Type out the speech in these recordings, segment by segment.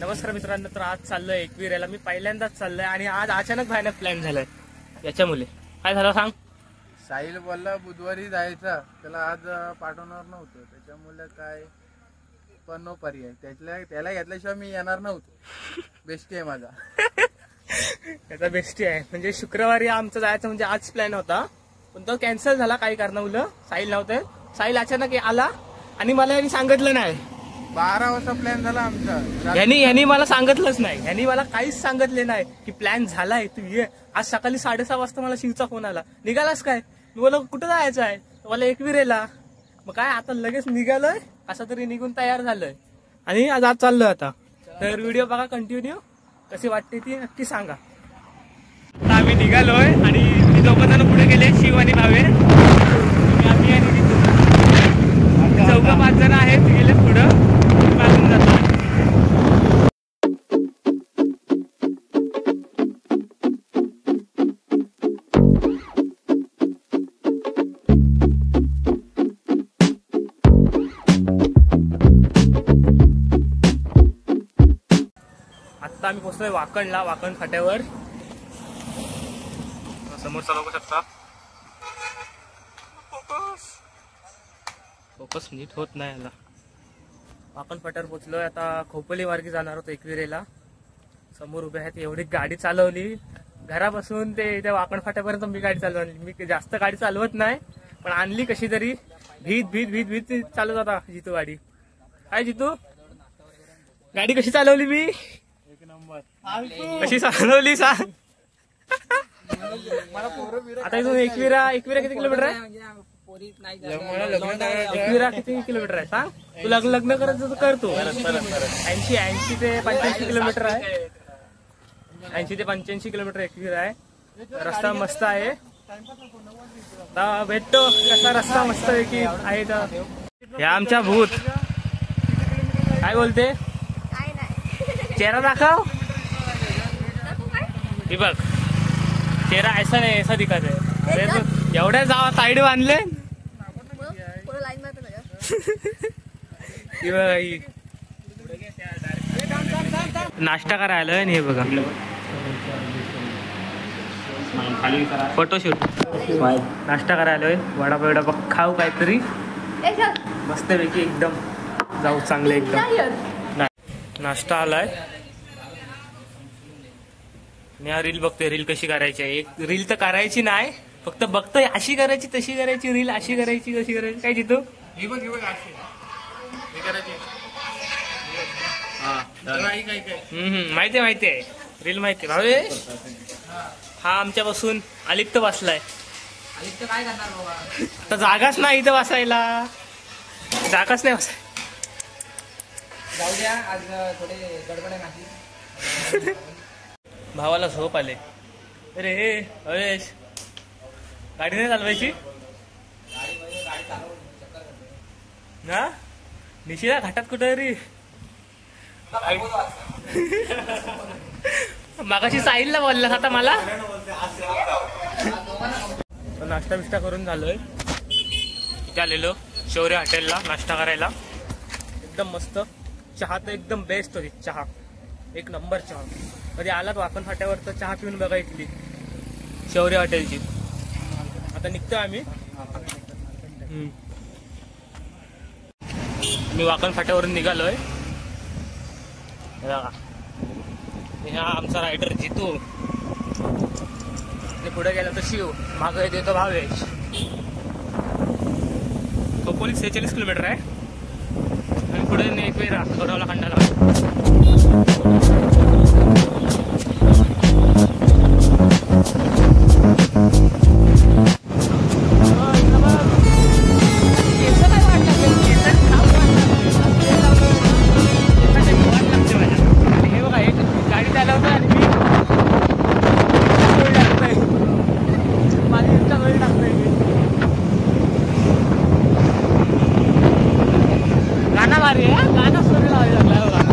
नमस्कार मित्रांनो, तर आज चाललोय एकविरेला. मी पहिल्यांदाच चाललोय आणि आज अचानक भयानक प्लॅन झालाय. याच्यामुळे काय झालं सांग? साहिल बोलला बुधवारी जायचा, त्याला आज पाठवणार नव्हतं, त्याच्यामुळे काय पण नो पर्याय. त्याला घेतल्याशिवाय मी येणार नव्हतो. बेस्टी आहे माझा. त्याचा बेस्टी आहे. म्हणजे शुक्रवारी आमचं जायचं म्हणजे आज प्लॅन होता, पण तो कॅन्सल झाला काही कारणामुळे. साहिल नव्हतं. साहिल अचानक आला आणि मला यांनी सांगितलं नाही. 12 वाजता प्लॅन झाला आमचा. यांनी मला सांगितलंच नाही. यांनी मला काहीच सांगितले नाही की प्लॅन झालाय, तू ये. आज सकाळी 6:30 वाजता मला शिवचा फोन आला, निघालास काय? मी बोललो कुठं जायचं आहे? मला एकविरेला. मग काय आता लगेच निघालोय, असं तरी निघून तयार झालोय आणि आज चाललोय आता. तर व्हिडिओ बघा कंटिन्यू, कशी वाटते ती नक्की सांगा. आता आम्ही निघालोय आणि मी दोघं जण पुढे गेले, शिव आणि भावे. आम्ही आणि 4-5 जण आहेत, गेले पुढं. मागून जातो. आता आम्ही पोहोचलोय वाकणला, वाकण फाट्यावर. समोरचा बघू शकता. फोकस नीट होत नाही याला. वाकण फाट्यावर पोहोचलोय. आता खोपोली मार्गी जाणार होतो एकविरेला. समोर उभे आहेत. एवढी गाडी चालवली घरापासून ते इथे वाकण फाट्यापर्यंत. मी गाडी चालवली. मी जास्त गाडी चालवत नाही, पण आणली कशी तरी. भीत भीत भीत भीत चालवत होता जितू गाडी. काय जितू, गाडी कशी चालवली मी? एक नंबर. कशी चालवली सांग. आता इथून एकविरा किती किलोमीटर आहे? एकविरा किती किलोमीटर आहे सांग? तू लग्न करायचं तर कर तू. 80 ते 85 किलोमीटर आहे. 80 ते 85 किलोमीटर एकविरा आहे. रस्ता मस्त आहे. आता भेटतो कसा रस्ता मस्त आहे तर. हे आमच्या भूत काय बोलते? चेहरा दाखव. हे बघ, चेहरा ऐसा नाही, ऐसा दिखत आहे. एवढ्या जावा साईड बांधले. नाश्ता करायला आणि हे बघा फोटोशूट. नाश्ता करायला वडापाव खाऊ काहीतरी मस्तपैकी एकदम. जाऊ चांगले एकदम. नाश्ता आलाय आणि हा रील बघतोय. रील कशी करायची आहे. एक रील तर करायची नाही, फक्त बघतोय अशी करायची तशी करायची. रील अशी करायची कशी करायची. काय जितो माहितीये रील माहितीये. भावे हा आमच्यापासून अलिप्त बसलाय. काय करणार बाबा, आता जागाच नाही इथं बसायला. जागाच नाही बसाय. जाऊ द्या, आज थोडे गडबड आहे माझी. भावाला झोप आले. अरे हवेश, गाडी नाही चालवायची ना? निशिला घाटात कुठं रे? मागाशी साहिलला बोललास, आता मला. नाश्ता बिष्टा करून झालोय. इथे आलेलो शौर्य हॉटेलला नाश्ता करायला. एकदम मस्त चहा तर एकदम बेस्ट होती. चहा एक नंबर. चहा कधी आलात वाकण फाट्यावर तर चहा पिऊन बघा इथली शौर्य हॉटेलची. आता निघतोय आम्ही. मी वाकण फाट्यावरून निघालोय. हा आमचा रायडर जितू. पुढे गेला तर शिव, मागे येतो भावेश. खोपोली 46 किलोमीटर आहे आणि पुढे एकविरा गौरवला खंडाला. गाना भारी आहे. गाना सुरू लावायला लागला.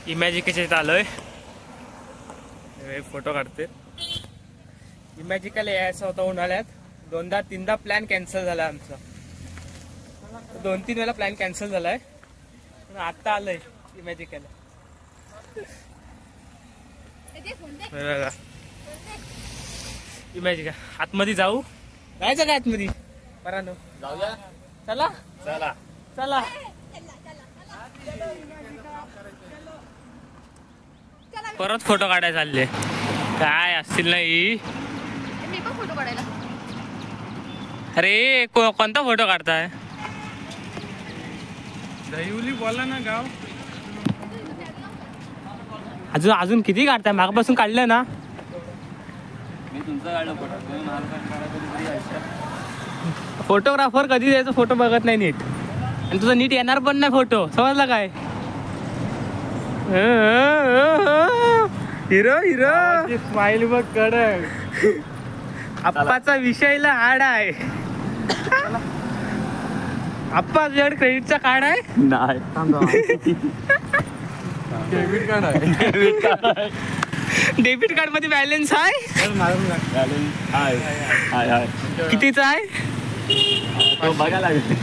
इमॅजिकेच्या इथं आलोय, फोटो काढते. इमॅजिकला यायचं होतं उन्हाळ्यात, 2-3दा प्लॅन कॅन्सल झाला आमचा. 2-3 वेळा प्लॅन कॅन्सल झालाय, पण आता आलंय इमॅजिकला. इमॅजिका आतमध्ये जाऊ, जायचं का आतमध्ये परानो? जाऊया, चला चला चला. परत फोटो काढायला चालले काय असतील नाही. मी पण फोटो काढायला. अरे कोणता फोटो काढताय? दहिवली बोला ना गाव. अजून अजून किती काढताय? मागपासून काढलं ना. मी तुमचा काढलं फोटोग्राफर कधी द्यायचं, फोटो बघत नाही नीट, आणि तुझं नीट येणार पण नाही फोटो, समजला काय? हिरो हिरो स्माइल बघ कडक. आप्पाचा विषयला हाड आहे. आप्पा तुझ्याकडे क्रेडिटचा कार्ड आहे? नाही, डेबिट कार्ड आहे. डेबिट कार्ड मध्ये बॅलन्स आहे? कितीचा आहे? बघा लागेल.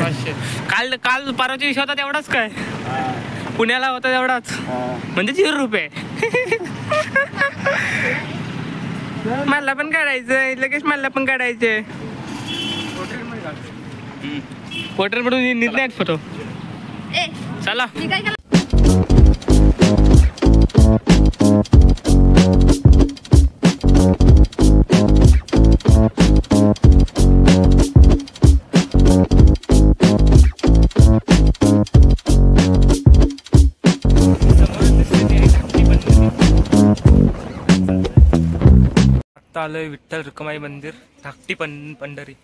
काल काल परवाच्या दिवशी होता तेवढाच काय? पुण्याला होता तेवढाच, म्हणजे 0 रुपये. मला पण काढायचंय लगेच, मला पण काढायचंय. पोर्ट्रेट म्हणून निर्णय फोटो. ए चला मी काय केलं? आता आलोय विठ्ठल रुक्माई मंदिर, धाकटी पंढरी,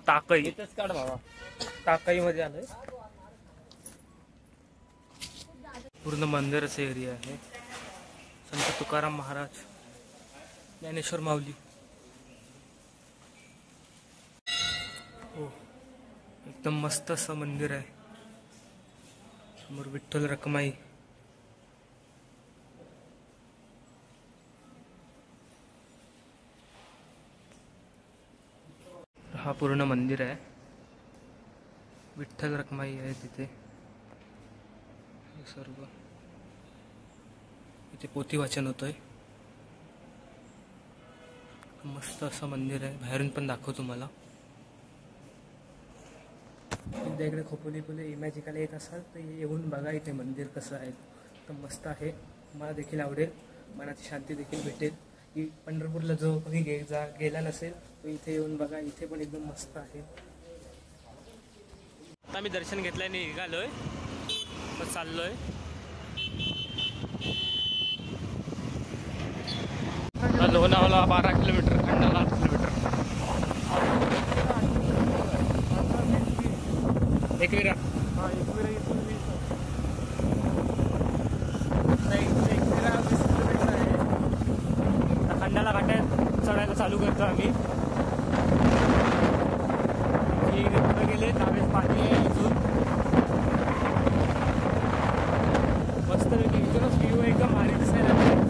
टाकई. काढ बाबा, टाकई मध्ये आलोय. पूर्ण मंदिराचा एरिया आहे. संत तुकाराम महाराज, ज्ञानेश्वर माऊली. हो, एकदम मस्त असं मंदिर आहे. समोर विठ्ठल रखमाई. हा पूर्ण मंदिर आहे. विठ्ठल रखमाई आहे तिथे. हे सर्व इथे पोथी वाचन होतंय. मस्त असं मंदिर आहे. बाहेरून पण दाखवतो तुम्हाला. एकदा इकडे खोपोलीपुले इमॅजिकला येत असाल तर येऊन बघा इथे मंदिर कसं आहे. तर मस्त आहे. मला देखील आवडेल. मनाची शांती देखील भेटेल. की पंढरपूरला जो कोणी गेला नसेल तो इथे येऊन बघा. इथे पण एकदम मस्त आहे. आता मी दर्शन घेतलंय, निघालोय, मग चाललोय. Lonavala 12 kilometre, Khandala 8 kilometre. एकविरा खंडाला घाटात चढायला चालू करतो आम्ही. पुढे गेले त्यावेळेस पाणी आहे इथून मस्तपैकी. इथूनच व्ह्यू एकदम भारी दिसायला लागले.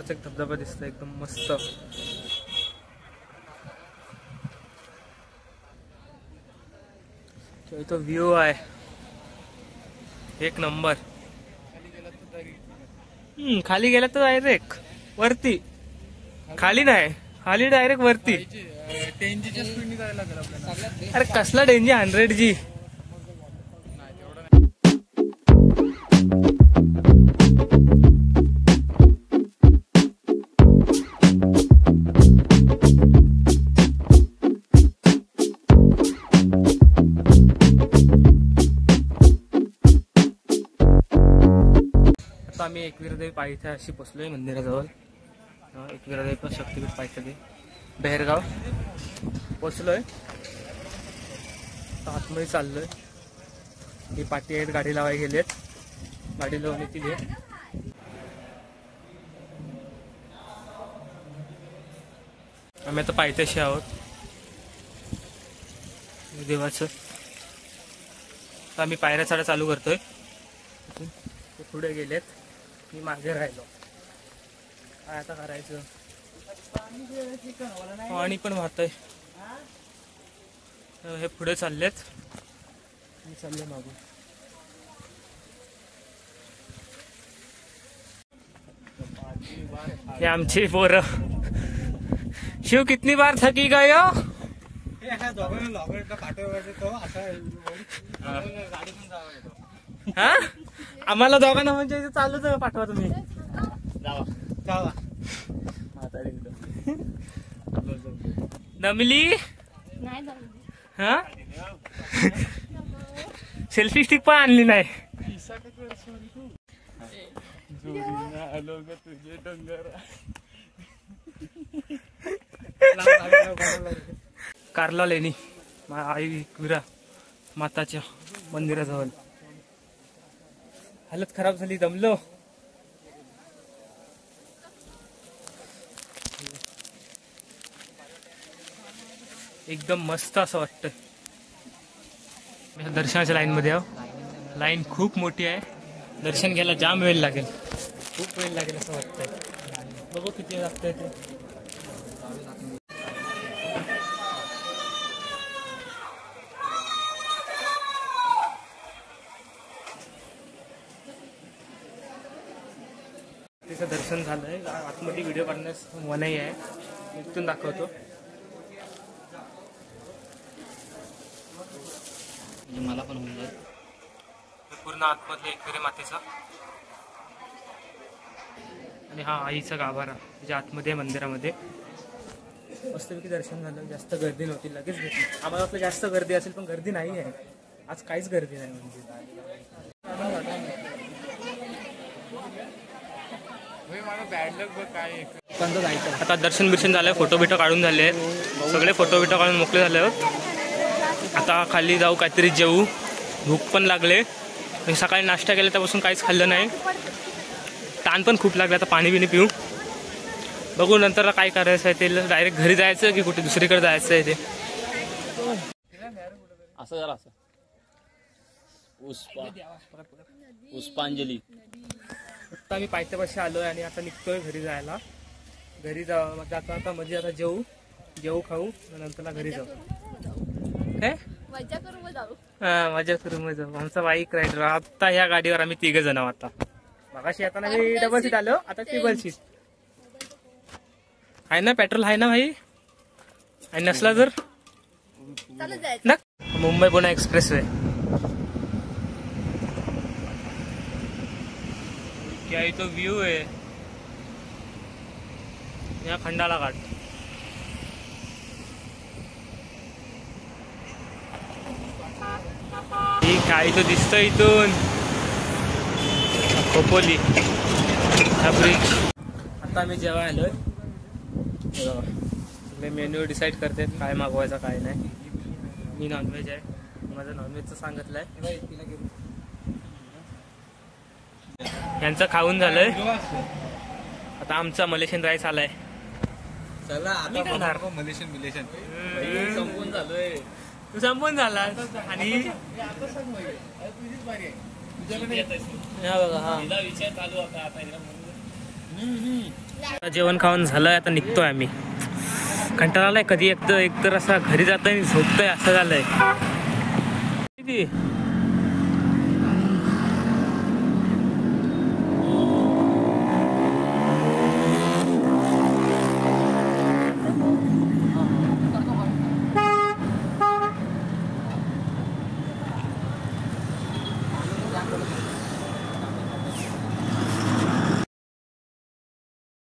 समोरचा एक धबधबा दिसतो एकदम मस्त. तो व्ह्यू आहे एक नंबर. खाली गेला तर डायरेक्ट वरती, खाली नाही, खाली डायरेक्ट वरती. 10Gच्या स्पीडने जायला लागेल आपल्याला. अरे कसला 10G, 100G. आता आम्ही एकविरादेवी पायथ्याशी पोचलोय मंदिराजवळ. एकविरादेवी शक्तीपीठ पायथ्याशी बेहरगाव पोचलोय. आतमध्ये चाललोय. ही पाटी आहेत, गाडी लावायला गेलेत, गाडी लावून येतील. आम्ही आता पायथ्याशी आहोत देवाचं. आम्ही पायऱ्या चढा चालू करतोय. ते पुढे गेलेत, मी मागे राहिलो. काय आता करायचं, पाणी पण वाहतंय. हे पुढे चाललेत, मी चालले मागून. हे आमची पोरं. शिव कितनी बार थकी गयो. हा आम्हाला दोघांना म्हणजे चालूच पाठवा तुम्ही. जावा दमली. हा सेल्फी स्टिक पण आणली नाही. कारला लेणी आई विरा माताच्या मंदिराजवळ. हालत खराब झाली, दमलो. एकदम मस्त असं वाटतं. दर्शनाच्या लाईन मध्ये आहो. लाईन खूप मोठी आहे. दर्शन घ्यायला जाम वेळ लागेल, खूप वेळ लागेल असं वाटतंय. बघू किती लागतंय ते. तिचं दर्शन झालंय. आतमध्ये व्हिडिओ काढण्यास मनाई आहे, इथून दाखवतो. मला पण पूर्ण आतमधले एकविरा मातेचा आणि हा आईचा गाभारा त्याच्या आतमध्ये मंदिरामध्ये. मस्तपैकी दर्शन झालं. जास्त गर्दी नव्हती, लगेच भेटली. आम्हाला वाटलं जास्त गर्दी असेल, पण गर्दी नाही आहे आज, काहीच गर्दी नाही. म्हणजे आता दर्शन बिर्शन झालंय, फोटो बिटो काढून झाले, सगळे फोटो बिटो काढून मोकळे झाले आहोत. आता खाली जाऊ, काहीतरी जेवू. भूक पण लागले, सकाळी नाश्ता केला त्यापासून काहीच खाल्लं नाही. ताण पण खूप लागला. आता पाणी बिणी पिऊ. बघू नंतर काय करायचं आहे ते. डायरेक्ट घरी जायचं की कुठे दुसरीकडे जायचं आहे ते. असं जरा असं पुष्पांजली. आता आम्ही पायथ्यापाशी आलोय आणि आता निघतोय घरी जायला. घरी जाता आता म्हणजे आता जेवू खाऊ, नंतर घरी जाऊ. काय मजा करू मग जाऊ. हा मजा करू मग जाऊ. आमचा बाईक रायडर. आता ह्या गाडीवर आम्ही 3 जण आहोत. आता मगाशी येताना मी डबल सीट आलो, आता ट्रिपल सीट आहे ना. पेट्रोल आहे ना भाई, आणि नसला तर ना. Mumbai Pune express way. क्या ही तो व्यू है. या खंडाला घाट. ठीक आहे, तो दिसतोय इथून खोपोली हा ब्रिज. आता आम्ही जेव्हा आलोय, सगळे मेन्यू डिसाईड करतात काय मागवायचं काय नाही. मी नॉनव्हेज आहे, माझं नॉनव्हेजचं सांगितलंय. यांचं खाऊन झालंय. आता आमचा मलेशियन राईस आलाय. चला आता मलेशियन संपून झालोय. तू संपून झाला. आणि विषय चालू होता आता. आता जेवण खाऊन झालंय, आता निघतोय आम्ही. कंटाळा आलाय, कधी एकतर असा घरी जातोय आणि झोपतोय, असं झालंय. किती